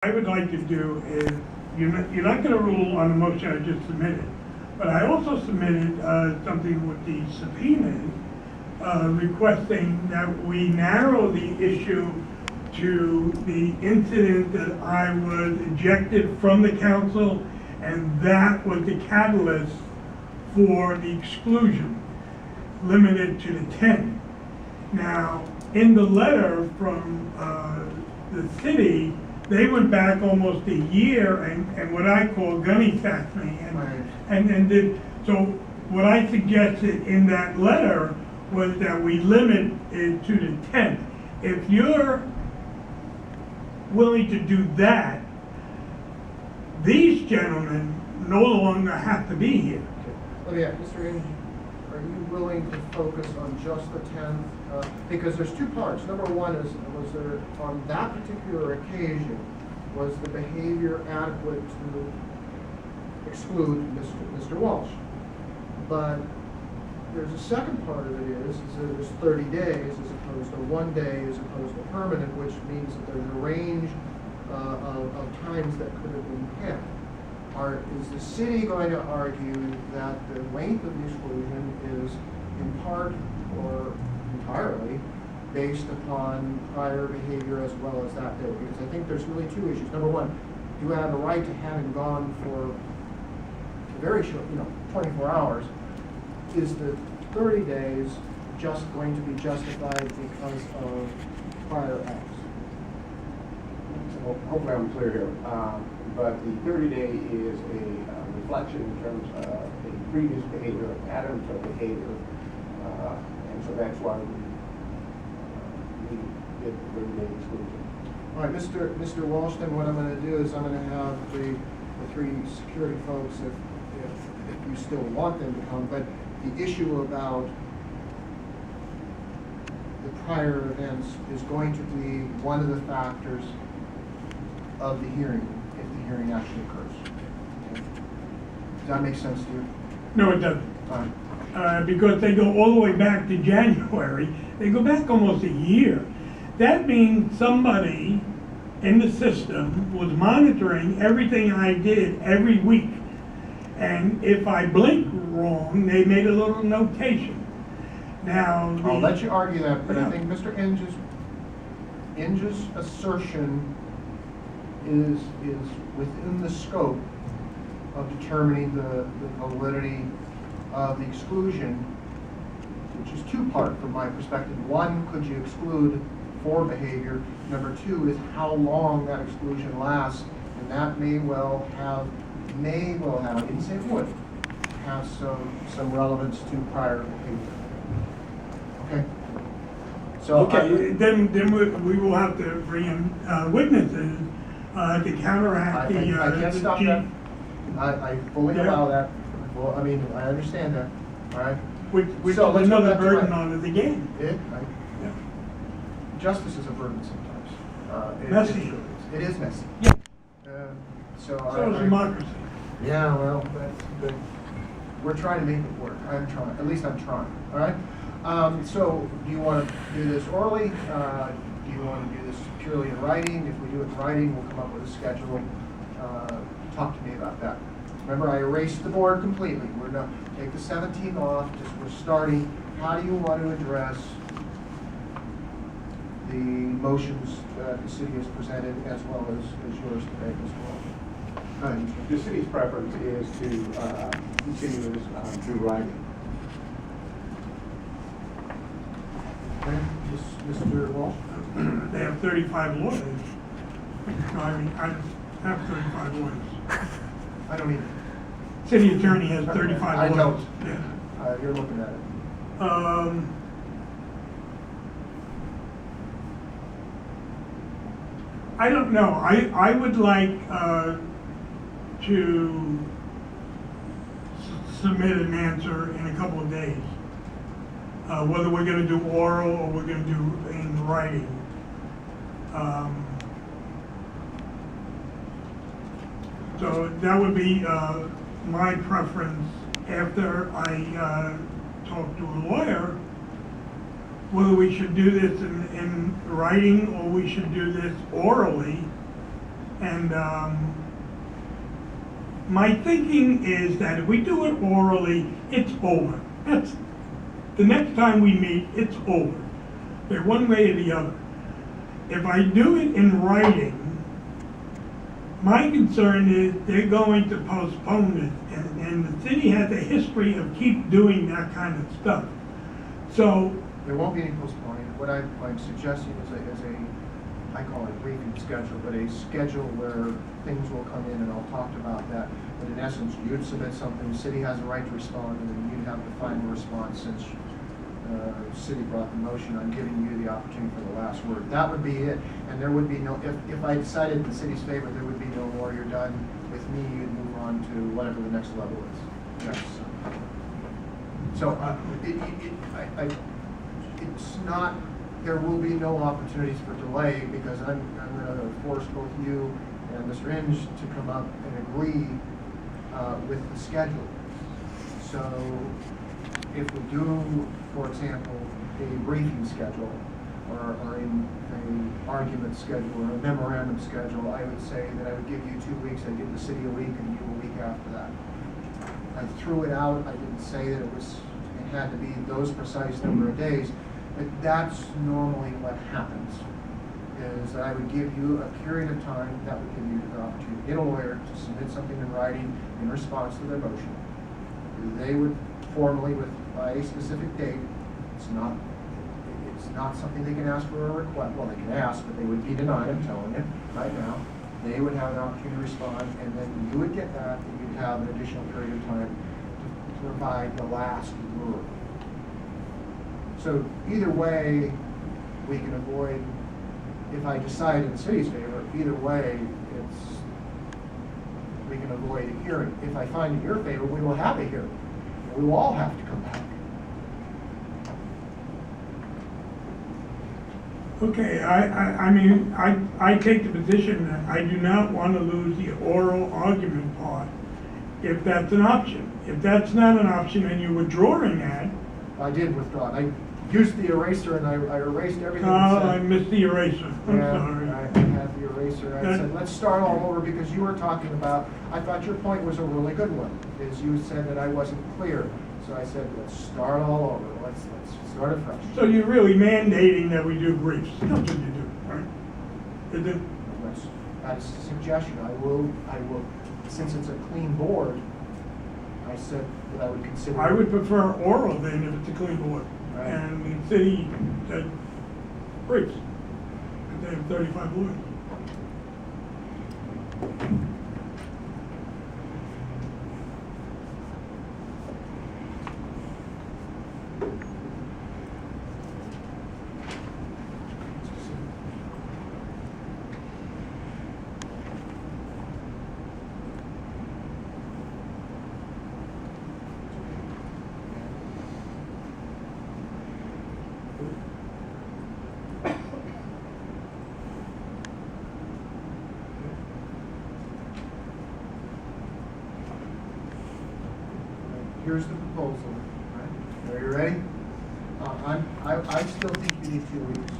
I would like to do is, you're not going to rule on the motion I just submitted, but I also submitted something with the subpoenas requesting that we narrow the issue to the incident that I was ejected from the council, and that was the catalyst for the exclusion, limited to the 10. Now, in the letter from the city, they went back almost a year and what I call gunny sacked me. So what I suggested in that letter was that we limit it to the 10. If you're willing to do that, these gentlemen no longer have to be here. Let me ask, Mr. Inge, are you willing to focus on just the 10th? Because there's two parts. Number one is, was there, on that particular occasion, was the behavior adequate to exclude Mr. Walsh? But there's a second part of it is that there's 30 days as opposed to 1 day as opposed to permanent, which means that there's a range of times that could have been kept. Is the city going to argue that the length of the exclusion is in part or entirely based upon prior behavior as well as that day? Because I think there's really two issues. Number one, you have a right to having gone for a very short, 24 hours. Is the 30 days just going to be justified because of prior acts? So hopefully I'm clear here. But the 30-day is a reflection in terms of the previous behavior, patterns of behavior, and so that's why we did the 30-day exclusion. All right, Mr. Walsh, then what I'm going to do is I'm going to have the three security folks, if you still want them to come, but the issue about the prior events is going to be one of the factors of the hearing, if the hearing actually occurs. Okay. Does that make sense to you? No, it doesn't. All right. Because they go all the way back to January. They go back almost a year. That means somebody in the system was monitoring everything I did every week. And if I blinked wrong, they made a little notation. Now, I'll let you argue that, but Yeah. I think Mr. Inge's assertion is within the scope of determining the validity of the exclusion, which is two-part from my perspective. One, could you exclude for behavior? Number two is how long that exclusion lasts, and that may well have, I didn't say it would, have some relevance to prior behavior. Okay? So okay, then we will have to bring in witnesses to counteract the. I can't stop that. I fully Yeah. allow that. Well, I mean, I understand that, all right? Which So is let's go another back to burden my- on us again. Yeah. Justice is a burden sometimes. Messy. It is messy. Yeah. So So is democracy. Yeah, well, but we're trying to make it work. I'm trying, at least I'm trying, all right? So do you want to do this orally? Do you want to do this purely in writing? If we do it in writing, we'll come up with a schedule. Talk to me about that. Remember, I erased the board completely. We're not, take the 17th off, just we're starting. How do you want to address the motions that the city has presented as well as yours today as well? Go ahead, Mr. The city's preference is to continue this through writing. Okay, Mr. Walsh? They have 35 lawyers. No, I mean, I have 35 lawyers. I don't either. City attorney has 35 I lawyers. don't. Yeah. You're looking at it. I don't know. I would like to submit an answer in a couple of days. Whether we're going to do oral or we're going to do in writing. So that would be my preference after I talk to a lawyer, whether we should do this in writing or we should do this orally. And my thinking is that if we do it orally, it's over. That's, the next time we meet, it's over. They're one way or the other. If I do it in writing, my concern is they're going to postpone it, and the city has a history of keep doing that kind of stuff. So, There won't be any postponing. What I'm suggesting is I call it a briefing schedule, but a schedule where things will come in, and I'll talk about that. But in essence, you'd submit something, the city has a right to respond, and then you'd have the final response since the city brought the motion. I'm giving you the opportunity for the last word. That would be it, and there would be no, if I decided in the city's favor, there would be no more. You're done with me, you'd move on to whatever the next level is. Yes. So, it's not, there will be no opportunities for delay, because I'm gonna force both you and Mr. Inge to come up and agree with the schedule. So if we do, for example, a briefing schedule, or an argument schedule, or a memorandum schedule, I would say that I would give you 2 weeks, I'd give the city a week, and you a week after that. I threw it out, I didn't say that it had to be those precise number of days, but that's normally what happens, is that I would give you a period of time that would give you the opportunity to get a lawyer to submit something in writing in response to their motion. They would formally, by a specific date, it's not something they can ask for a request, well, they can ask, but they would be denied, I'm telling you, right now. They would have an opportunity to respond, and then you would get that, and you'd have an additional period of time to provide the last word. So either way, we can avoid, if I decide in the city's favor, either way, we can avoid a hearing. If I find in your favor, we will have a hearing. We will all have to come back. okay, I mean, I take the position that I do not want to lose the oral argument part, if that's an option. If that's not an option and you're withdrawing that, I did withdraw. I used the eraser and I erased everything. I missed the eraser, I'm sorry. I had the eraser. I said, let's start all over, because you were talking about, I thought your point was a really good one, is you said that I wasn't clear. So I said, let's start all over. Let's start afresh. So you're really mandating that we do briefs, that's what you do, right? Is it? That's a suggestion. I will, since it's a clean board, I said that I would consider. I would prefer oral then if it's a clean board. Right. And the city said briefs, because they have 35 lawyers. Here's the proposal, right? Are you ready? I still think you need 2 weeks.